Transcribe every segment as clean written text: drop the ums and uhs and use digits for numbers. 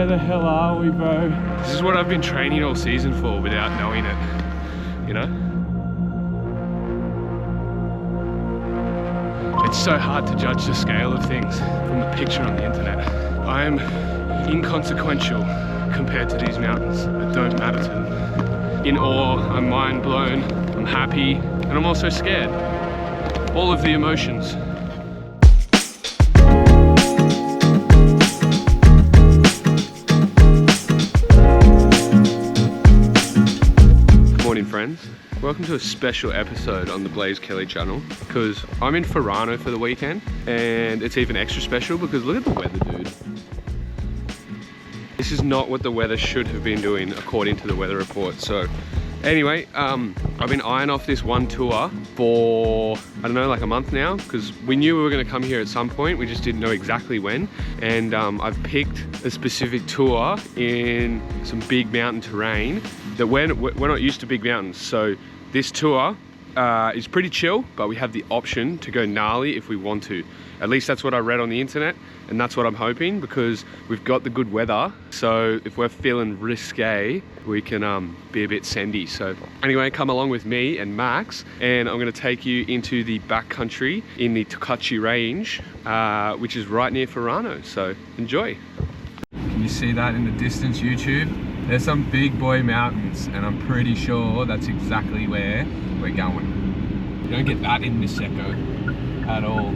Where the hell are we, bro? This is what I've been training all season for without knowing it, you know? It's so hard to judge the scale of things from the picture on the internet. I am inconsequential compared to these mountains that don't matter to them. In awe, I'm mind blown, I'm happy, and I'm also scared. All of the emotions. Good morning, friends. Welcome to a special episode on the Blaze Kelly channel, because I'm in Furano for the weekend, and it's even extra special because look at the weather, dude. This is not what the weather should have been doing according to the weather report. So anyway, I've been eyeing off this one tour for, I don't know, like a month now, because we knew we were going to come here at some point, we just didn't know exactly when. And I've picked a specific tour in some big mountain terrain that we're not used to big mountains. So this tour is pretty chill, but we have the option to go gnarly if we want to. At least that's what I read on the internet, and that's what I'm hoping, because we've got the good weather. So if we're feeling risque, we can be a bit sandy. So anyway, come along with me and Max, and I'm going to take you into the backcountry in the Tokachi Range, which is right near Furano. So enjoy. Can you see that in the distance, YouTube? There's some big boy mountains, and I'm pretty sure that's exactly where we're going. You don't get that in Niseko at all.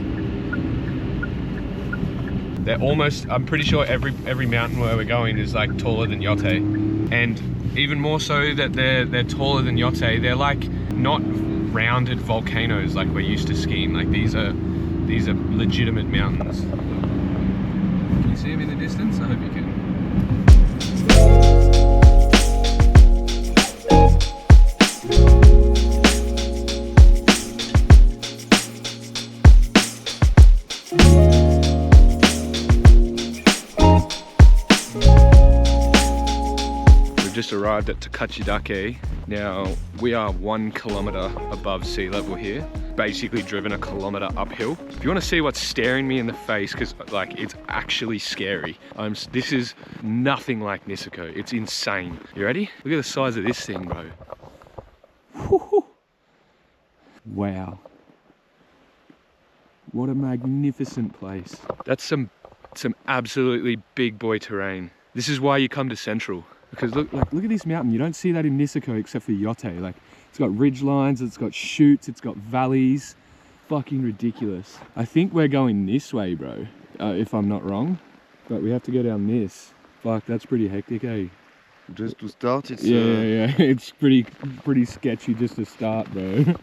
They're almost, I'm pretty sure every mountain where we're going is like taller than Yote. And even more so that they're taller than Yote, they're like not rounded volcanoes like we're used to skiing. Like these are legitimate mountains. Can you see them in the distance? I hope you can. Just arrived at Tokachidake. Now we are 1 kilometer above sea level here, basically driven a kilometer uphill. If you want to see what's staring me in the face, because like it's actually scary, this is nothing like Niseko. It's insane. You ready? Look at the size of this thing, bro. Woo-hoo. Wow, what a magnificent place. That's some absolutely big boy terrain. This is why you come to Central. Because look at this mountain. You don't see that in Niseko except for Yote. Like, it's got ridge lines, it's got chutes, it's got valleys. Fucking ridiculous. I think we're going this way, bro, if I'm not wrong. But we have to go down this. Fuck, that's pretty hectic, eh? Just to start, it's... Yeah. It's pretty sketchy just to start, bro.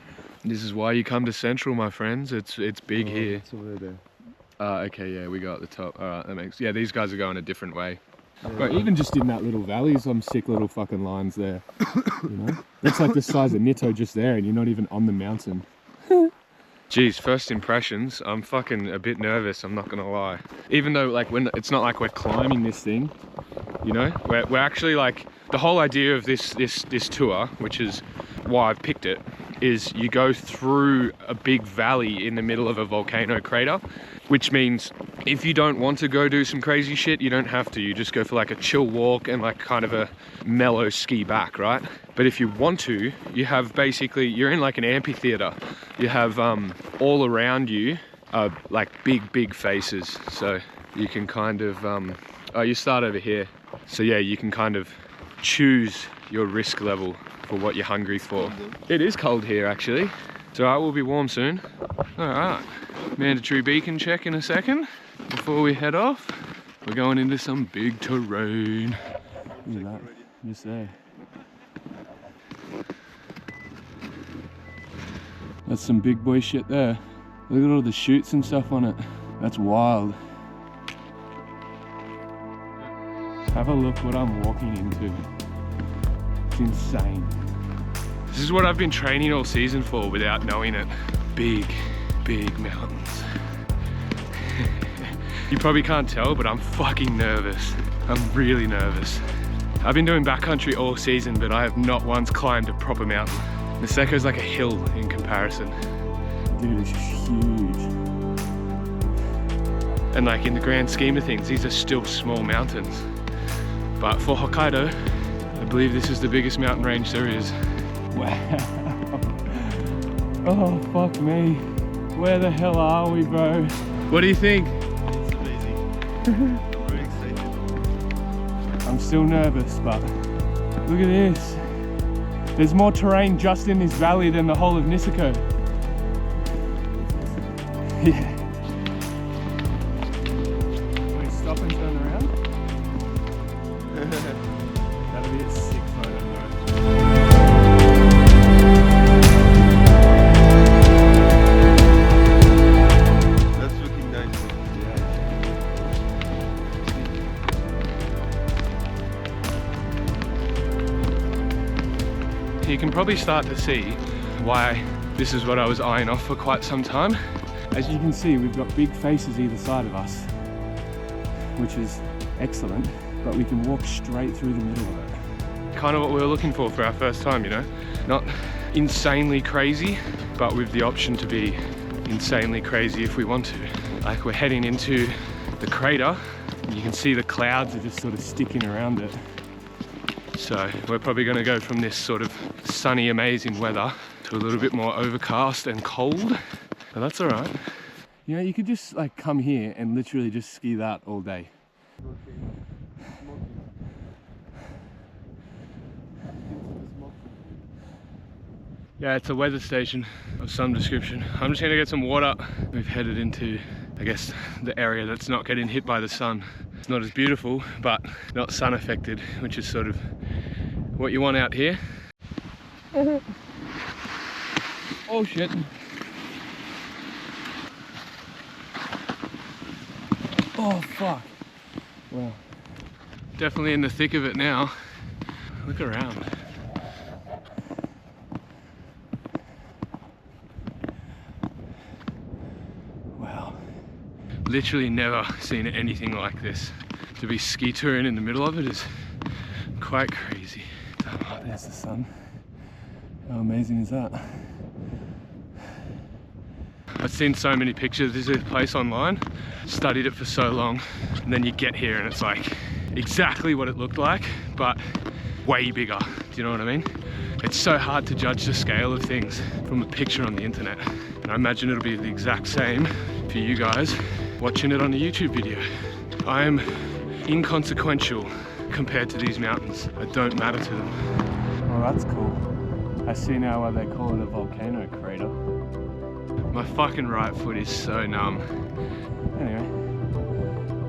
This is why you come to Central, my friends. It's big here. It's over there. Okay, yeah, we got at the top. Alright, that makes... Yeah, these guys are going a different way. Yeah. But even just in that little valley, some sick little fucking lines there. You know? That's like the size of Nito just there, and you're not even on the mountain. Geez, first impressions, I'm fucking a bit nervous, I'm not gonna lie. Even though like it's not like we're climbing this thing, you know? We're actually like, the whole idea of this tour, which is why I've picked it, is you go through a big valley in the middle of a volcano crater, which means if you don't want to go do some crazy shit, you don't have to. You just go for like a chill walk and like kind of a mellow ski back, right? But if you want to, you have basically, you're in like an amphitheater. You have all around you like big faces. So you can kind of, oh, you start over here. So yeah, you can kind of choose your risk level for what you're hungry for. It is cold here actually. It's alright, we'll be warm soon. Alright, mandatory beacon check in a second before we head off. We're going into some big terrain. Look at that, just there. That's some big boy shit there. Look at all the chutes and stuff on it. That's wild. Have a look what I'm walking into. It's insane. This is what I've been training all season for without knowing it. Big mountains. You probably can't tell, but I'm fucking nervous. I'm really nervous. I've been doing backcountry all season, but I have not once climbed a proper mountain. Niseko's like a hill in comparison. Dude, it's huge. And like in the grand scheme of things, these are still small mountains. But for Hokkaido, I believe this is the biggest mountain range there is. Wow. Oh, fuck me. Where the hell are we, bro? What do you think? It's amazing. Very excited. I'm still nervous, but look at this. There's more terrain just in this valley than the whole of Niseko. Yeah. Wait, stop and turn around? That'll be a sick photo, bro. That's looking nice. You can probably start to see why this is what I was eyeing off for quite some time. As you can see, we've got big faces either side of us, which is excellent, but we can walk straight through the middle of it. Kind of what we were looking for our first time, you know? Not insanely crazy, but with the option to be insanely crazy if we want to. Like, we're heading into the crater, and you can see the clouds are just sort of sticking around it. So we're probably going to go from this sort of sunny, amazing weather to a little bit more overcast and cold, but that's all right. You know, you could just like come here and literally just ski that all day. Yeah, it's a weather station of some description. I'm just going to get some water. We've headed into, I guess, the area that's not getting hit by the sun. It's not as beautiful, but not sun affected, which is sort of what you want out here. Oh shit. Oh fuck. Wow. Definitely in the thick of it now. Look around. Wow. Literally never seen anything like this. To be ski touring in the middle of it is quite crazy. Oh, there's the sun. How amazing is that? I've seen so many pictures of this place online, studied it for so long, and then you get here and it's like exactly what it looked like, but way bigger. Do you know what I mean? It's so hard to judge the scale of things from a picture on the internet. And I imagine it'll be the exact same for you guys watching it on a YouTube video. I am inconsequential compared to these mountains. I don't matter to them. Oh, that's cool. I see now why they call it a volcano crater. My fucking right foot is so numb. Anyway,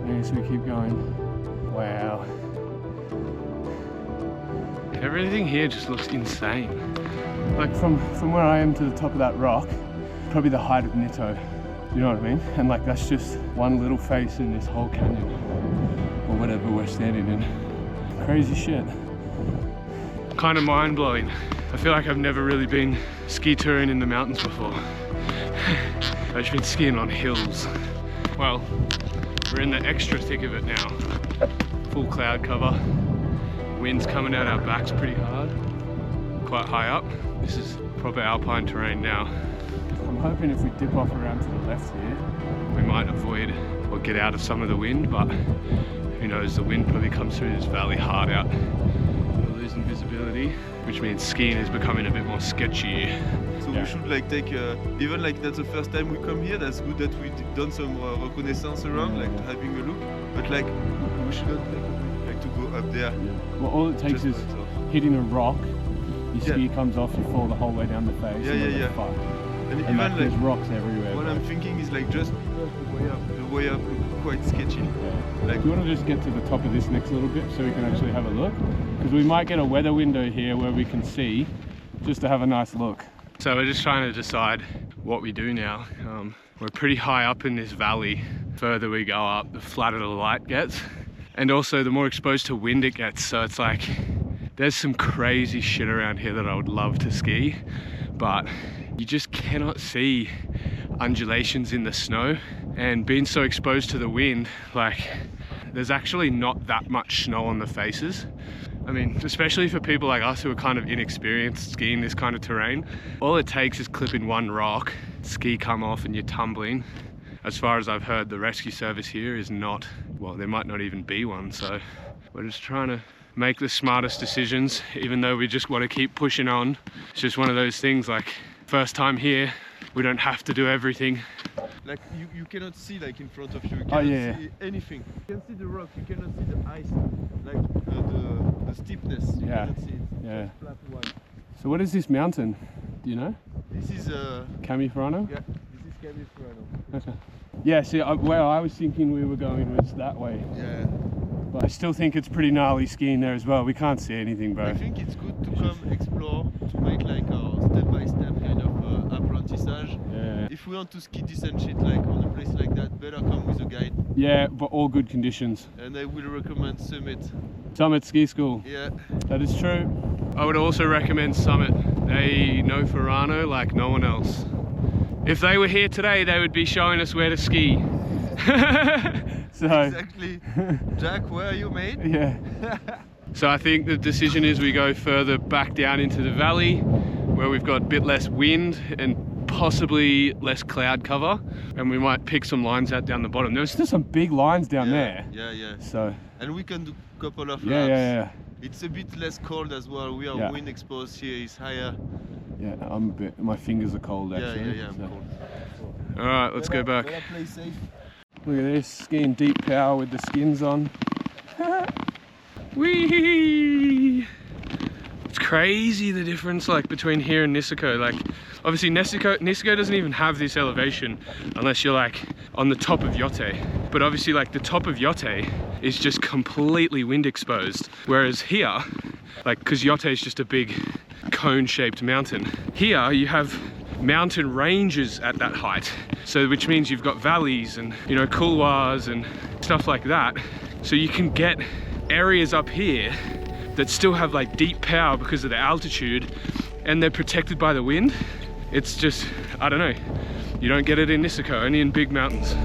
I guess we keep going. Wow. Everything here just looks insane. Like from where I am to the top of that rock, probably the height of Nito. You know what I mean? And like that's just one little face in this whole canyon, or whatever we're standing in. Crazy shit. Kind of mind-blowing. I feel like I've never really been ski touring in the mountains before. I've just been skiing on hills. Well, we're in the extra thick of it now. Full cloud cover. Wind's coming out our backs pretty hard. Quite high up. This is proper alpine terrain now. I'm hoping if we dip off around to the left here, we might avoid or get out of some of the wind, but who knows, the wind probably comes through this valley hard out. We're losing visibility, which means skiing is becoming a bit more sketchy. So we should like take, even like that's the first time we come here, that's good that we've done some reconnaissance around, like having a look, but like we shouldn't like to go up there. Well, all it takes is hitting a rock, your ski comes off, you fall the whole way down the face. Yeah. Fuck. And And even like, there's like rocks everywhere. what I'm thinking is like just the way up look quite sketchy. Like, Do you want to just get to the top of this next little bit so we can actually have a look? Because we might get a weather window here where we can see, just to have a nice look. So we're just trying to decide what we do now. We're pretty high up in this valley. The further we go up, the flatter the light gets. And also the more exposed to wind it gets. So it's like, there's some crazy shit around here that I would love to ski, but you just cannot see undulations in the snow. And being so exposed to the wind, like there's actually not that much snow on the faces. I mean, especially for people like us who are kind of inexperienced skiing this kind of terrain, all it takes is clipping one rock, ski come off and you're tumbling. As far as I've heard, the rescue service here is not, well, there might not even be one, so We're just trying to make the smartest decisions, even though we just want to keep pushing on. It's just one of those things, like, first time here, we don't have to do everything. Like you cannot see like in front of you. You cannot see anything. You can see the rock. You cannot see the ice, like the steepness. You cannot see it. Yeah. Just flat white. So what is this mountain? Do you know? This is Furano? Yeah, this is Furano. Okay. Yeah, see, where I was thinking we were going was that way. Yeah. But I still think it's pretty gnarly skiing there as well. We can't see anything, bro. I think it's good to come explore, to make like a step-by-step kind of apprentissage. Yeah. If we want to ski decent shit like on a place like that, better come with a guide. Yeah, but all good conditions. And I will recommend Summit. Summit Ski School. Yeah. That is true. I would also recommend Summit. They know Furano like no one else. If they were here today, they would be showing us where to ski. So, exactly. Jack, where are you, mate? Yeah. So I think the decision is we go further back down into the valley where we've got a bit less wind and possibly less cloud cover, and we might pick some lines out down the bottom. There's There's some big lines down there. Yeah. So. And we can do a couple of Yeah, laps. yeah. It's a bit less cold as well. We are wind exposed here, it's higher. Yeah, I'm a bit. My fingers are cold actually. Yeah, I'm cold. All right, let's go back. Better play safe. Look at this, skiing deep power with the skins on. Whee! It's crazy the difference like between here and Niseko. Like obviously Niseko doesn't even have this elevation unless you're like on the top of Yote. But obviously like the top of Yote is just completely wind exposed. Whereas here, like because Yote is just a big cone shaped mountain. Here you have mountain ranges at that height. So which means you've got valleys and, you know, couloirs and stuff like that. So you can get areas up here that still have like deep power because of the altitude and they're protected by the wind. It's just, I don't know. You don't get it in Niseko, only in big mountains.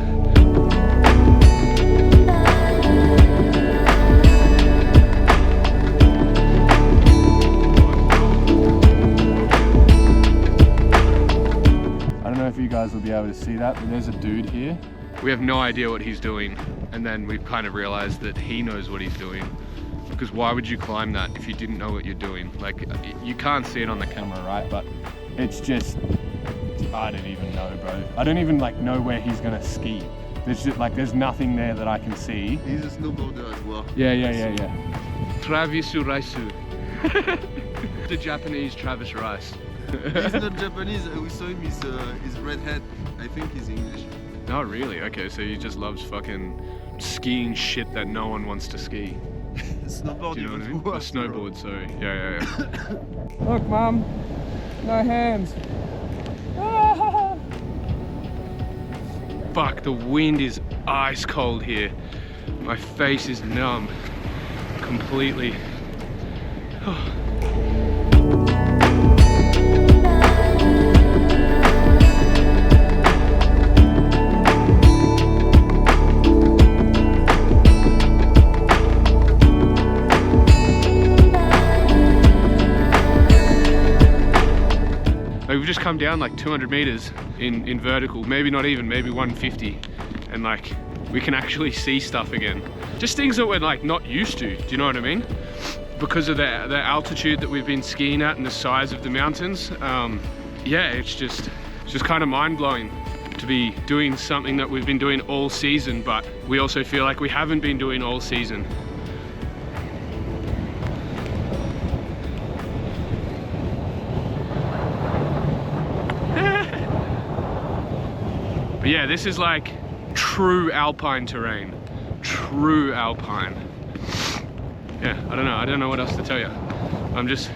If you guys will be able to see that, but there's a dude here. We have no idea what he's doing, and then we've kind of realized that he knows what he's doing. Because why would you climb that if you didn't know what you're doing? Like, you can't see it on the camera, right? But it's just, I don't even know, bro. I don't even like know where he's gonna ski. There's just like, there's nothing there that I can see. He's a snowboarder as well. Yeah. Travisu Raisu. The Japanese Travis Rice. He's not Japanese, we saw him, he's redhead. I think he's English. Oh really? Okay, so he just loves fucking skiing shit that no one wants to ski. Snowboard, do you know what I mean? Or snowboard, sorry. Yeah. Look, Mum, no hands. Fuck, the wind is ice cold here. My face is numb completely. We've just come down like 200 meters in vertical, maybe not even, maybe 150, and like we can actually see stuff again. Just things that we're like not used to, do you know what I mean? Because of the altitude that we've been skiing at and the size of the mountains. Yeah, it's just kind of mind-blowing to be doing something that we've been doing all season, but we also feel like we haven't been doing all season. But yeah, this is like true alpine terrain. True alpine. Yeah, I don't know what else to tell you. I'm just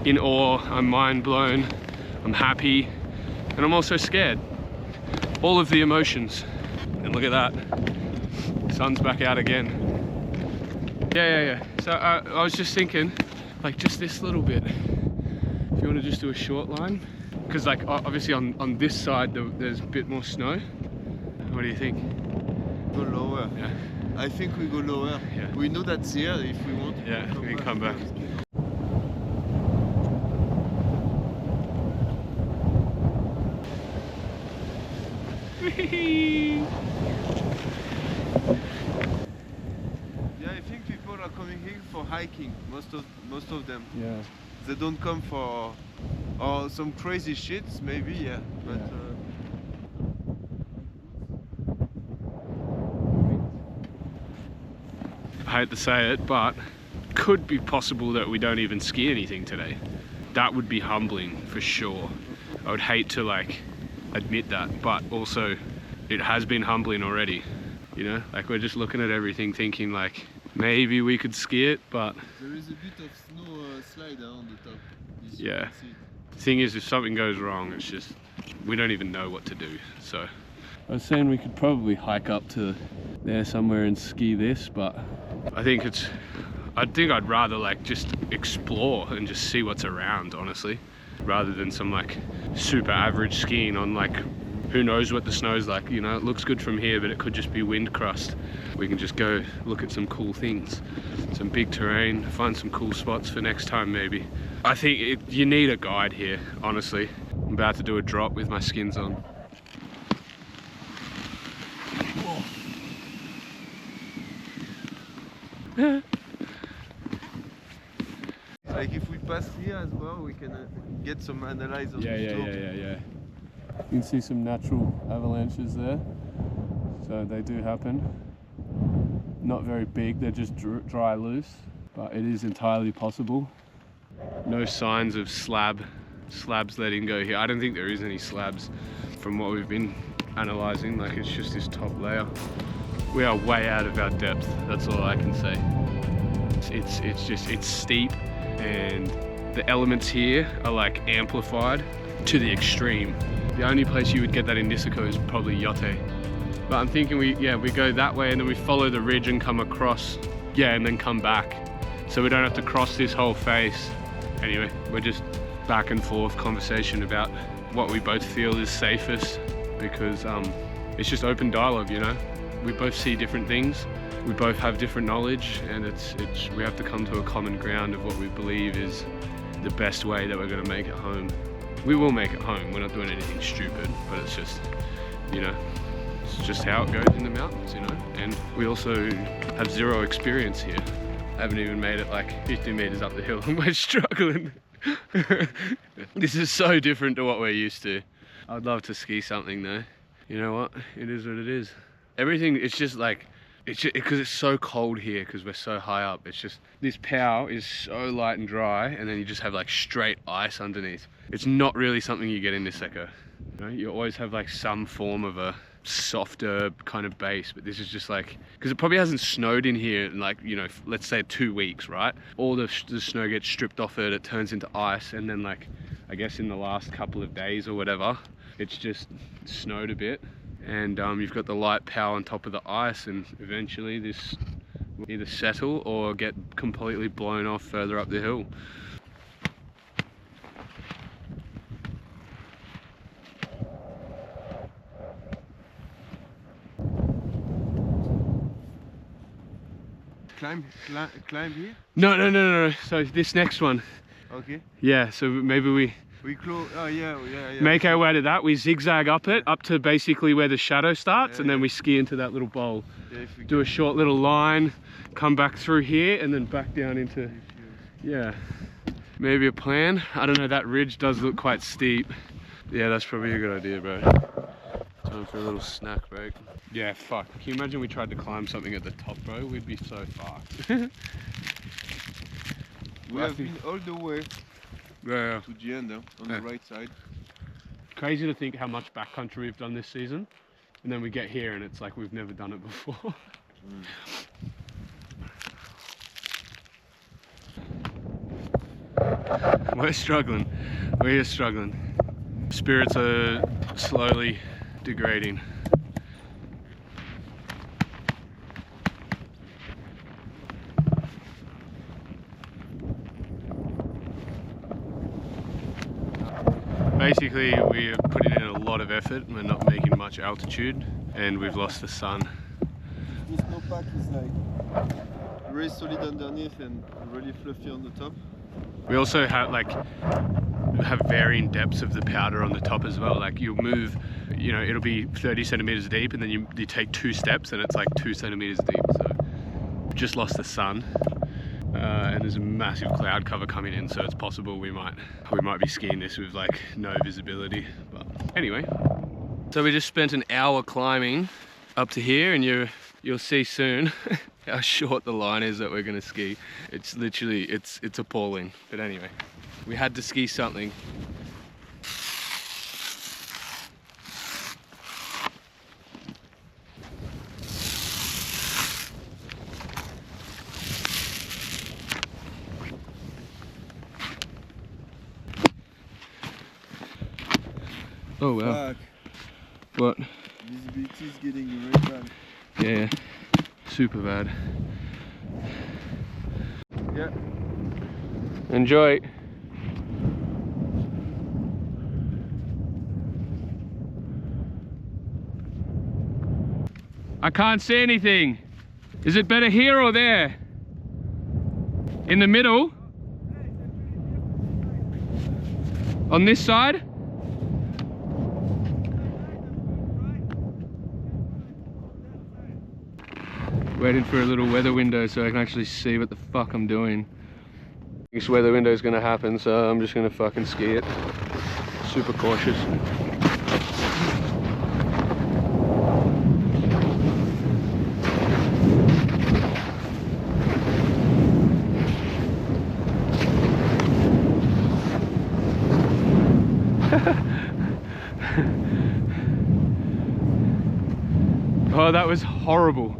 in awe, I'm mind blown, I'm happy, and I'm also scared. All of the emotions. And look at that. Sun's back out again. Yeah. So I was just thinking, like just this little bit. If you want to just do a short line. Because like obviously on this side there's a bit more snow. What do you think? Go lower. Yeah. I think we go lower. Yeah. We know that's here if we want. Yeah, we can come back. Yeah, I think people are coming hiking. Most of them. Yeah. They don't come for or some crazy shits maybe, yeah. But I hate to say it, but could be possible that we don't even ski anything today. That would be humbling for sure. I would hate to like admit that, but also it has been humbling already. You know, like we're just looking at everything thinking like maybe we could ski it, but there is a bit of snow slide on the top. Yeah. The thing is, if something goes wrong, it's just we don't even know what to do. So I was saying we could probably hike up to there somewhere and ski this, but I think I'd rather like just explore and just see what's around, honestly, rather than some like super average skiing on like who knows what the snow's like. You know, it looks good from here, but it could just be wind crust. We can just go look at some cool things, some big terrain, find some cool spots for next time maybe. I think you need a guide here, honestly. I'm about to do a drop with my skins on. Like if we pass here as well, we can get some analyze on the slope. Yeah. You can see some natural avalanches there, so they do happen. Not very big, they're just dry loose, but it is entirely possible. No signs of slabs letting go here. I don't think there is any slabs from what we've been analysing, like it's just this top layer. We are way out of our depth, that's all I can say. It's steep, and the elements here are like amplified to the extreme. The only place you would get that in Niseko is probably Yote. But I'm thinking we go that way and then we follow the ridge and come across, and then come back. So we don't have to cross this whole face. Anyway, we're just back and forth conversation about what we both feel is safest, because it's just open dialogue, you know? We both see different things, we both have different knowledge, and we have to come to a common ground of what we believe is the best way that we're gonna make it home. We will make it home, we're not doing anything stupid, but it's just, you know, it's just how it goes in the mountains, you know? And we also have zero experience here. I haven't even made it like 50 meters up the hill and we're struggling. This is so different to what we're used to. I'd love to ski something though. You know what? It is what it is. Everything, it's just like, because it's so cold here, because we're so high up, it's just, this pow is so light and dry, and then you just have like straight ice underneath. It's not really something you get in Niseko. You know, you always have like some form of a softer kind of base, but this is just like, because it probably hasn't snowed in here in like, you know, let's say 2 weeks, right? All the snow gets stripped off it turns into ice, and then like, I guess in the last couple of days or whatever, it's just snowed a bit. And you've got the light pow on top of the ice, and eventually this will either settle or get completely blown off further up the hill. Climb here? No. So this next one. Okay. Yeah, so maybe we close. Oh yeah. Make our way to that. We zigzag up it, up to basically where the shadow starts, and then we ski into that little bowl. Yeah, do a short little line, come back through here, and then back down into, maybe a plan. I don't know, that ridge does look quite steep. Yeah, that's probably a good idea, bro. Time for a little snack break. Yeah, fuck. Can you imagine we tried to climb something at the top, bro? We'd be so fucked. We have been all the way to the end, on the right side. Crazy to think how much backcountry we've done this season, and then we get here and it's like we've never done it before. We're struggling. We're struggling. Spirits are slowly degrading. Basically, we're putting in a lot of effort and we're not making much altitude, and we've lost the sun. The snowpack is like really solid underneath and really fluffy on the top. We also have varying depths of the powder on the top as well. Like you'll move, you know, it'll be 30 centimeters deep, and then you take 2 steps and it's like 2 centimeters deep. So we've just lost the sun. And there's a massive cloud cover coming in, so it's possible we might be skiing this with like no visibility. But anyway, so we just spent an hour climbing up to here, and you'll see soon how short the line is that we're gonna ski. It's literally, it's appalling. But anyway, we had to ski something. Oh wow. Fuck. What? Visibility is getting very bad. Yeah, super bad. Yeah. Enjoy. I can't see anything. Is it better here or there? In the middle? On this side? Waiting for a little weather window so I can actually see what the fuck I'm doing. This weather window is gonna happen, so I'm just gonna fucking ski it. Super cautious. Oh, that was horrible.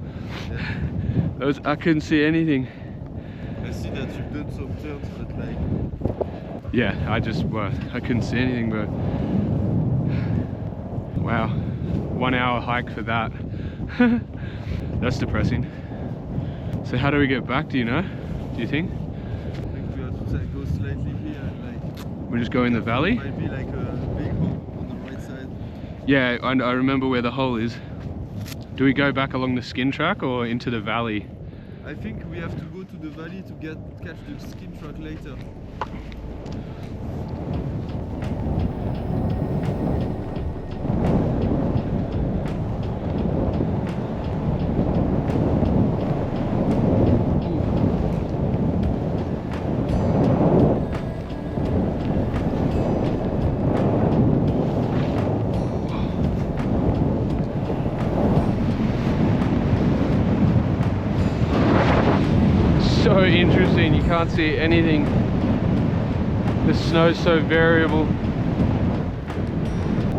I couldn't see anything. I see that you've done some turns, but like... Yeah, I couldn't see anything, but... Wow, 1 hour hike for that. That's depressing. So how do we get back, do you know? Do you think? I think we have to go slightly here and like... We just go in the valley? Might be like a big hole on the right side. Yeah, I remember where the hole is. Do we go back along the skin track or into the valley? I think we have to go to the valley to catch the skin track later. So interesting, you can't see anything. The snow's so variable.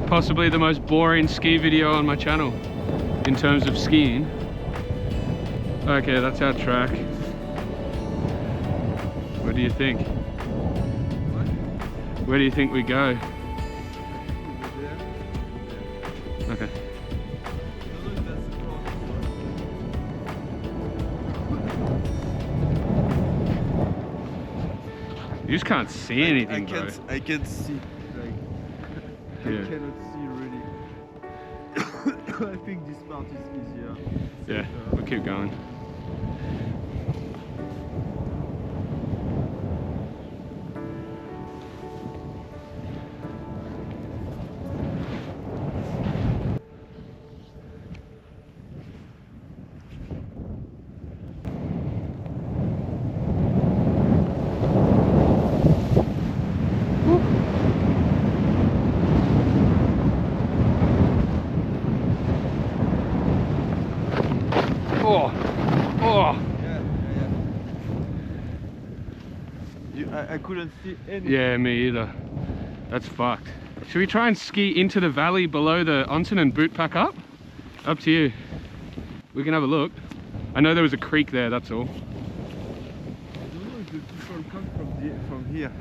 Possibly the most boring ski video on my channel in terms of skiing. Okay, that's our track. What do you think? What? Where do you think we go? Okay. You just can't see anything, bro. I can't see. Like, Yeah. I cannot see really. I think this part is easier. Yeah, we'll keep going. I couldn't see anything. Yeah, me either. That's fucked. Should we try and ski into the valley below the Onsen and boot pack up? Up to you. We can have a look. I know there was a creek there, that's all. I don't know if the people come from here.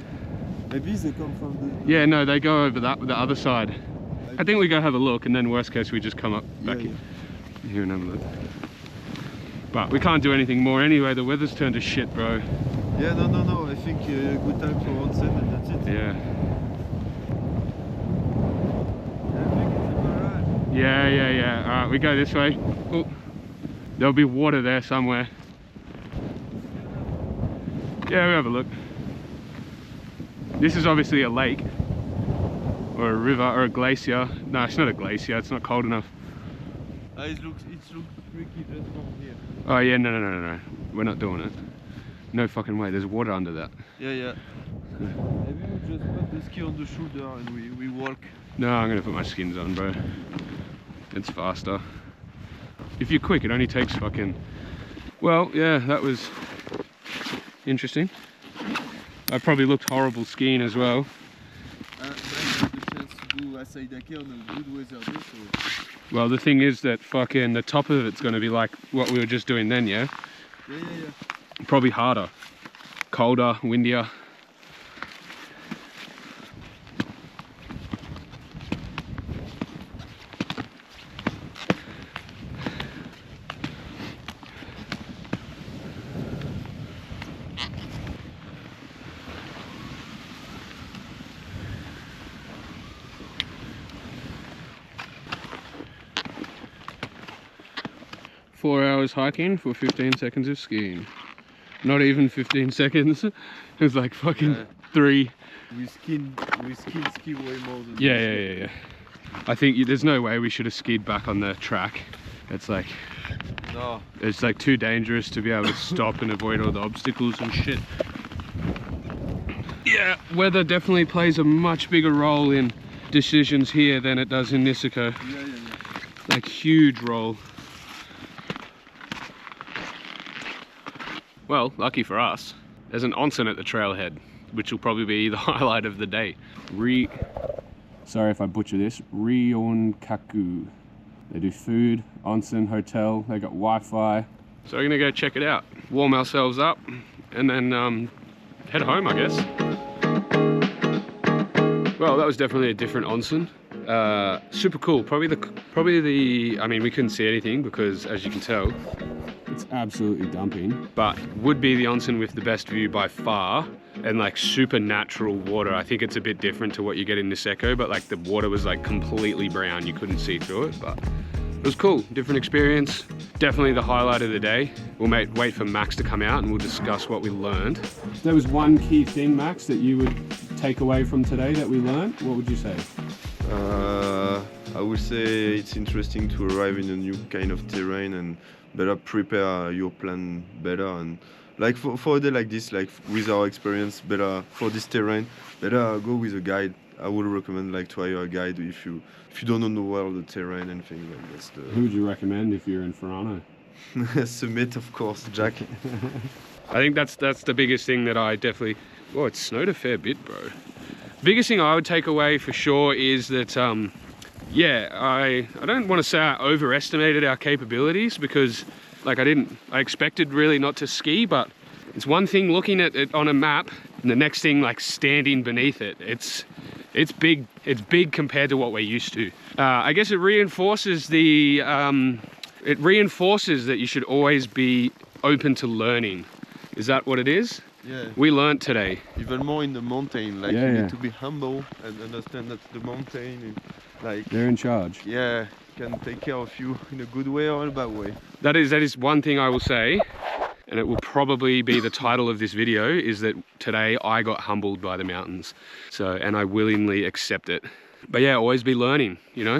Maybe they come from the... Yeah, no, they go over the other side. I think we go have a look, and then worst case we just come up back here and have a look. But we can't do anything more anyway, the weather's turned to shit, bro. Yeah, no, I think a good time for Onsen and that's it. Yeah. I think it's a barrage. Yeah. Alright, we go this way. Oh, there'll be water there somewhere. Yeah, we'll have a look. This is obviously a lake. Or a river, or a glacier. No, it's not a glacier, it's not cold enough. It looks tricky just from here. Oh yeah, no. We're not doing it. No fucking way, there's water under that. Yeah. Maybe we just put the ski on the shoulder and we walk. No, I'm gonna put my skins on, bro. It's faster. If you're quick, it only takes fucking... Well, yeah, that was interesting. I probably looked horrible skiing as well. I had the chance to do Tokachidake on a good weather day, so... Well, the thing is that fucking the top of it's gonna be like what we were just doing then, yeah? Yeah. Probably harder. Colder, windier. 4 hours hiking for 15 seconds of skiing. Not even 15 seconds. It was like fucking 3. We ski way more than Yeah. I think there's no way we should have skied back on the track. It's like... No. It's like too dangerous to be able to stop and avoid all the obstacles and shit. Yeah, weather definitely plays a much bigger role in decisions here than it does in Niseko. Yeah. Like huge role. Well, lucky for us, there's an onsen at the trailhead, which will probably be the highlight of the day. Sorry if I butcher this. Rionkaku. They do food, onsen, hotel, they got Wi-Fi. So we're gonna go check it out, warm ourselves up, and then head home, I guess. Well, that was definitely a different onsen. Super cool. Probably the. I mean, we couldn't see anything because, as you can tell, it's absolutely dumping. But would be the onsen with the best view by far, and like super natural water. I think it's a bit different to what you get in Niseko, but like the water was like completely brown. You couldn't see through it, but it was cool. Different experience. Definitely the highlight of the day. We'll wait for Max to come out and we'll discuss what we learned. There was one key thing, Max, that you would take away from today that we learned. What would you say? I would say it's interesting to arrive in a new kind of terrain and better prepare your plan better, and like for a day like this, like with our experience, better for this terrain, better go with a guide. I would recommend like to hire a guide if you don't know well the terrain and things like that. Who would you recommend if you're in Furano? Summit, of course, Jack. I think that's the biggest thing that I definitely... Oh, it snowed a fair bit, bro. Biggest thing I would take away for sure is that yeah, I don't want to say I overestimated our capabilities, because like I expected really not to ski, but it's one thing looking at it on a map and the next thing like standing beneath it. It's big compared to what we're used to. I guess it reinforces that you should always be open to learning. Is that what it is? Yeah. We learned today. Even more in the mountain, like you need to be humble and understand that the mountain, like they're in charge. Yeah, can take care of you in a good way or a bad way. That is one thing I will say, and it will probably be the title of this video, is that today I got humbled by the mountains. So, and I willingly accept it. But yeah, always be learning, you know?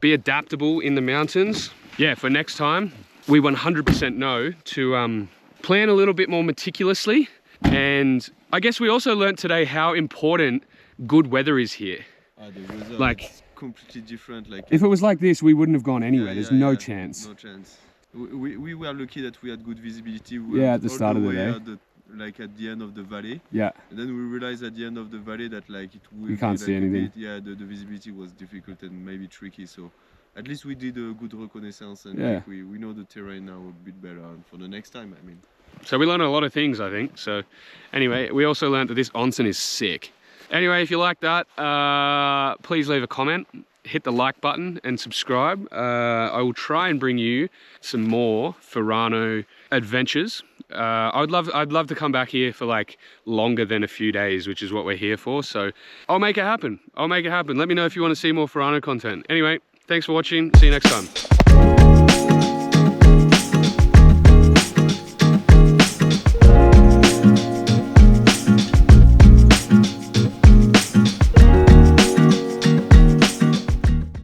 Be adaptable in the mountains. Yeah, for next time, we 100% know to plan a little bit more meticulously. And I guess we also learned today how important good weather is here. The weather, like, is completely different. Like if it was like this, we wouldn't have gone anywhere. There's no chance. No chance. We were lucky that we had good visibility. At the start of the day. Like at the end of the valley. Yeah. And then we realized at the end of the valley that like you can't see anything. The visibility was difficult and maybe tricky. So at least we did a good reconnaissance, and like we know the terrain now a bit better for the next time, I mean. So we learned a lot of things, I think. So anyway, we also learned that this onsen is sick. Anyway, if you like that, please leave a comment, hit the like button and subscribe. I will try and bring you some more Furano adventures. I'd love to come back here for like longer than a few days, which is what we're here for. So I'll make it happen. Let me know if you want to see more Furano content. Anyway, thanks for watching. See you next time.